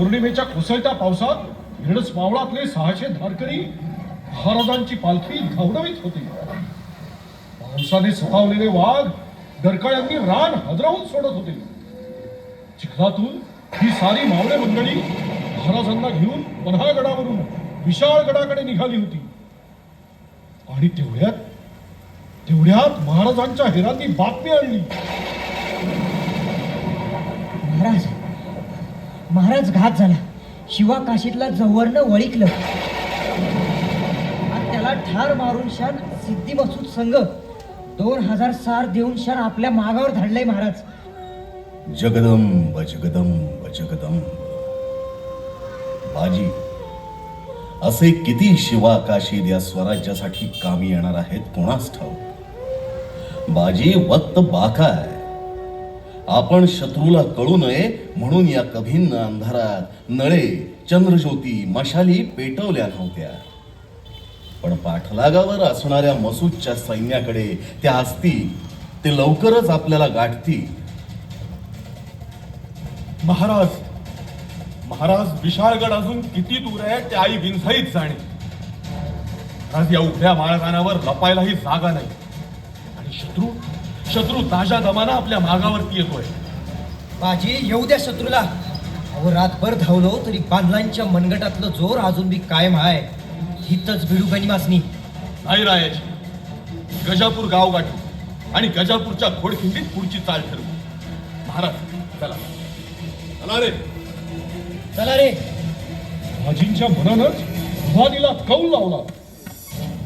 पौर्णिमेच्या कोसळत्या पावसात हिरडस मावळातले 600 धारकरी महाराजांची पालखी धावडवीत होती. पावसाने सतावलेले वाघ डरकाळ्यांनी रान हादरवून सोडत होते. चिखलातून ही सारी मावळे मंडळी महाराजांना घेऊन पन्हाळगडावरून विशाळगडाकडे निघाली होती. आणि तेवढ्यात महाराजांच्या हेरांनी बातमी आणली. महाराज घात झाला. शिवा काशीतला जवळनं वळिकलं आणि त्याला ठार मारून शान सिद्धी मसूद संघ 2000 सार देऊन शान आपल्या मागावर धाडलंय. महाराज जगदंब जगदंब जगदंब. बाजी, असे किती शिवा काशीद या स्वराज्यासाठी कामी येणार आहेत कोणास ठाऊक. बाजी वक्त बाका आहे. आपण शत्रूला कळू नये म्हणून या कभिन्न अंधारात नळे, चंद्रज्योती, मशाली पेटवल्या नव्हत्या. पण पाठलागावर असणाऱ्या मसूदच्या सैन्याकडे त्या असतील. ते लवकरच आपल्याला गाठतील. महाराज विशाळगड अजून किती दूर आहे ते आई विंझाईत जाणे. आज या उभ्या माळरानावर लपायलाही जागा नाही. आणि शत्रू ताज्या दमानं आपल्या मागावरती येतोय. बाजी येऊ द्या शत्रूला. अहो रातभर धावलो तरी बांधलांच्या मनगटातलं जोर अजून बी कायम आहे. हितच भिडू गनिमासनी. नाही रायाची, गजापूर गाव गाठू आणि गजापूरच्या घोडखिंडीत पुढची चाल ठरवू. महाराज चला चला रे. बाजींच्या मनानच भवानीला कौल लावला.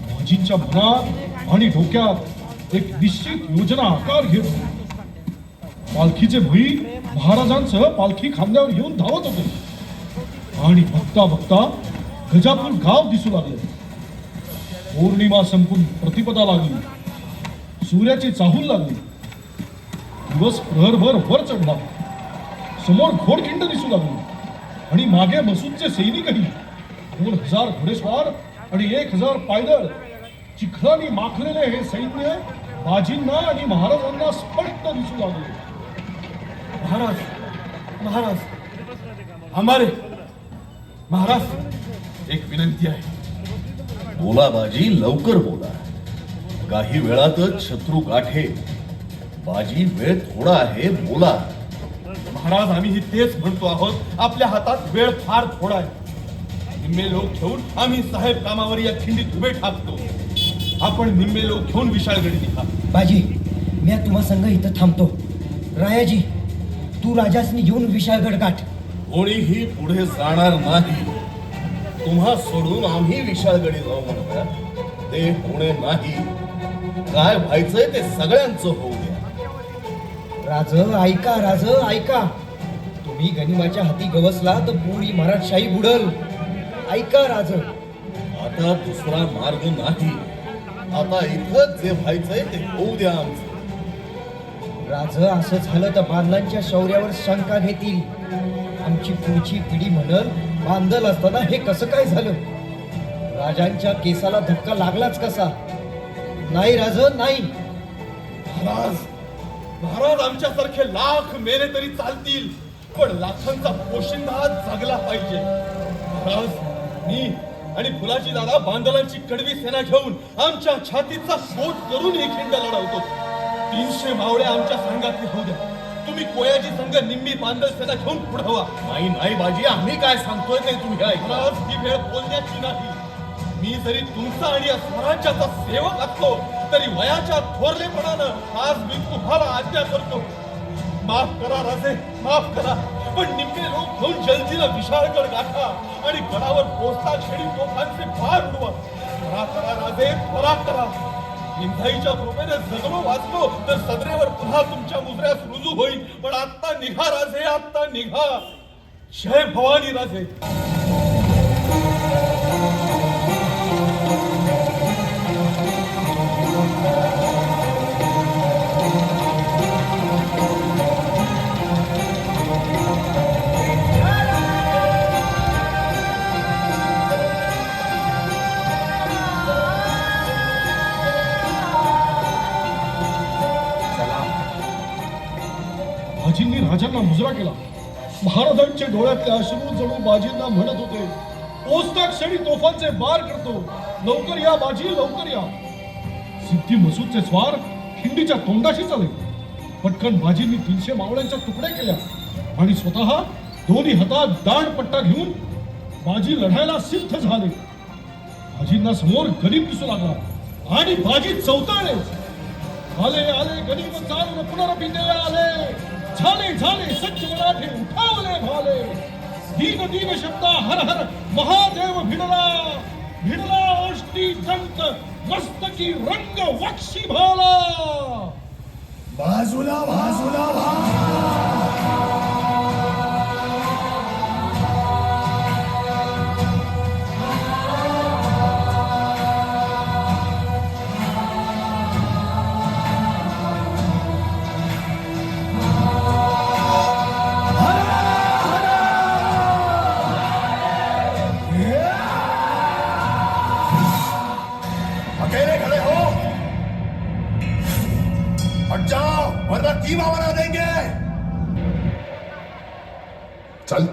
बाजींच्या मनात आणि डोक्यात एक निश्चित योजना आकार घेत होती. पालखीचे भई महाराजांसह पालखी खांद्यावर घेऊन धावत होते. आणि बघता बघता गजापूर गाव दिसू लागले. पौर्णिमा संपून प्रतिपदा लागली. सूर्याची चाहूल लागली. दिवस प्रहरभर वर चढला. समोर घोडखिंड दिसू लागली. आणि मागे मसूदचे सैनिकही 2000 घोडेस्वार आणि 1000 पायदळ चिखलानी माखलेले हे सैन्य बाजींना आणि महाराजांना स्पष्ट दिसू लागले. महाराज हमारे महाराज एक विनंती आहे. बोला बाजी, लवकर बोला. काही वेळातच शत्रू गाठे. बाजी, वेळ थोडा आहे, बोला. महाराज आम्ही तेच म्हणतो आहोत. आपल्या हातात वेळ फार थोडा आहे. निम्मे लोक घेऊन आम्ही साहेब कामावर या खिंडीत उभे ठाकतो. आपण निम्मे लोक घेऊन विशाळगडी निघा. बाजी मी तुम्हा संघ इथं थांबतो. रायाजी तू राजासनी घेऊन विशाळगड गाठ. कोणीही पुढे जाणार नाही. तुम्हा सोडून आम्ही विशाळगडी जाऊ म्हणता ते होणे नाही. काय व्हायचंय ते सगळ्यांचं होऊ द्या. राज ऐका. तुम्ही गनिमाच्या हाती गवसला तर पुरी मराठशाही बुडल. ऐका राज. आता दुसरा मार्ग नाही. आता इथंच जे व्हायचंय ते होऊ द्या आमचं. राज असं झालं तर बांधलांच्या शौर्यावर शंका घेतील. आमची पुढची पिढी म्हणल बांधल असताना हे कसं काय झालं. राजांच्या केसाला धक्का लागलाच कसा. नाही राज नाही. महाराज आमच्यासारखे लाख मेले तरी चालतील, पण लाखांचा पोशिंदा जगला पाहिजे. महाराज मी आणि फुलाची दादा बांधलांची कडवी सेना घेऊन आमच्या छातीचा शोध करून ही खिंड लढवतो. 300 मावळे आमच्या संघातले होऊ द्या. तुम्ही कोयाजी संघ निम्मी बांधल सेना घेऊन पुढे व्हा. नाही बाजी, आम्ही काय सांगतोय ते तुम्ही ऐका. ही वेळ बोलण्याची नाही. मी जरी तुमचा आणि या स्वराज्याचा सेवक असलो तरी वयाच्या थोरलेपणानं आज मी तुम्हाला आज्ञा करतो. माफ करा राजे, माफ करा. पण निम्मे लोक घेऊन जलदीनं विशाळगड गाठा आणि गडावर पोचता खेळी तोफांचे फार उडवा. करा राजे, करा. विंधाईच्या कृपेने जगलो वाचलो तर सदरेवर पुन्हा तुमच्या मुजऱ्यास रुजू होईल. पण आत्ता निघा राजे, आत्ता निघा. जय भवानी राजे. बाजींनी राजांना मुजरा केला. महाराजांच्या डोळ्यातले अश्रू जणू बाजींना म्हणत होते, पोचत्या क्षणी तोफांचे बार करतो, लवकर या बाजी, लवकर या. सिद्धी मसूदचे स्वार खिंडीच्या तोंडाशी चाले. पटकन बाजींनी 300 मावळ्यांच्या तुकड्या केल्या आणि स्वतः दोन्ही हातात दांड पट्टा घेऊन बाजी लढायला सिद्ध झाले. बाजींना समोर गणित दिसू लागला आणि बाजी चौताळले. आले आले गणित चालून पुनरपिते आले. झाले झाले सज्ज मराठे उठावले भाले. दीन दीन शब्दा हर हर महादेव भिडला. भिडला ओष्टी दंत मस्तकी रंग वक्षी भाला. बाजूला बाजूला अकेले खड़े हो, हट जाओ वरना तीन आवारा देंगे. चल.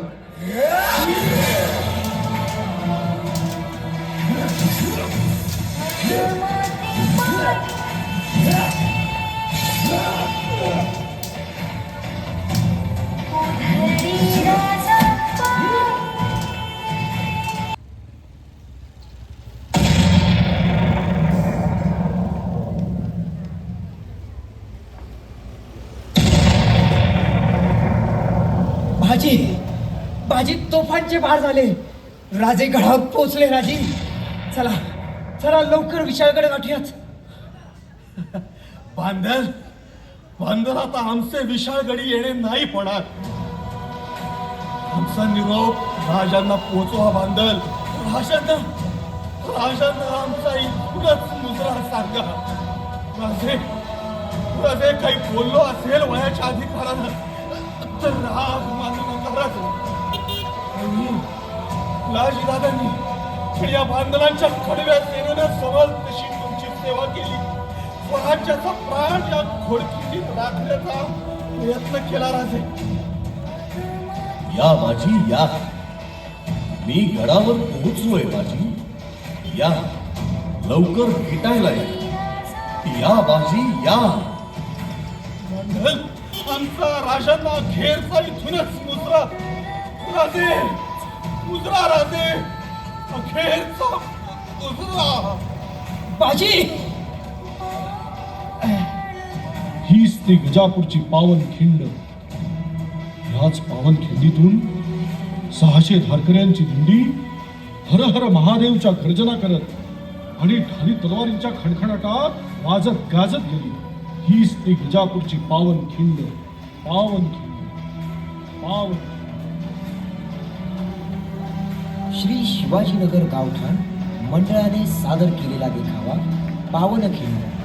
बाजी बाजी तोफांचे बार झाले. राजे गडावर पोचले. राजी चला चला लवकर विशाळकडे गाठूयात. बांधल बांधल आता आमचे विशाळगडी येणे नाही पडणार. आमचा निरोप राजांना पोचवा. बांधल राजांना राजांना आमचा इथूनच मुजरा सांगा. राजे राजे काही बोललो असेल वयाच्या अधिकारानं तर राग मानू नका राजे. राजदादांनी पण या बांधलांच्या कडव्या सेनेनं समज तशी तुमची सेवा केली. स्वराज्याचा प्राण या घोडखिंडीत राखण्याचा प्रयत्न केला राजे. या बाजी या. मी गडावर पोहोचलोय बाजी. या लवकर भेटायला या बाजी या. बांधल आमचा राजांना अखेरचा इथूनच मुजरा. राजे मुजरा राजे अखेरचा मुजरा. बाजी हीच ती गजापूरची पावन खिंड. याच पावन खिंडीतून 600 धारकऱ्यांची दिंडी हर हर महादेवच्या गर्जना करत आणि ढाली तलवारींच्या खणखणाटात वाजत गाजत गेली. हीच ती गजापूरची पावन खिंड. पावन खिंड पावन. श्री शिवाजीनगर गावठाण मंडळाने सादर केलेला देखावा पावनखिंड.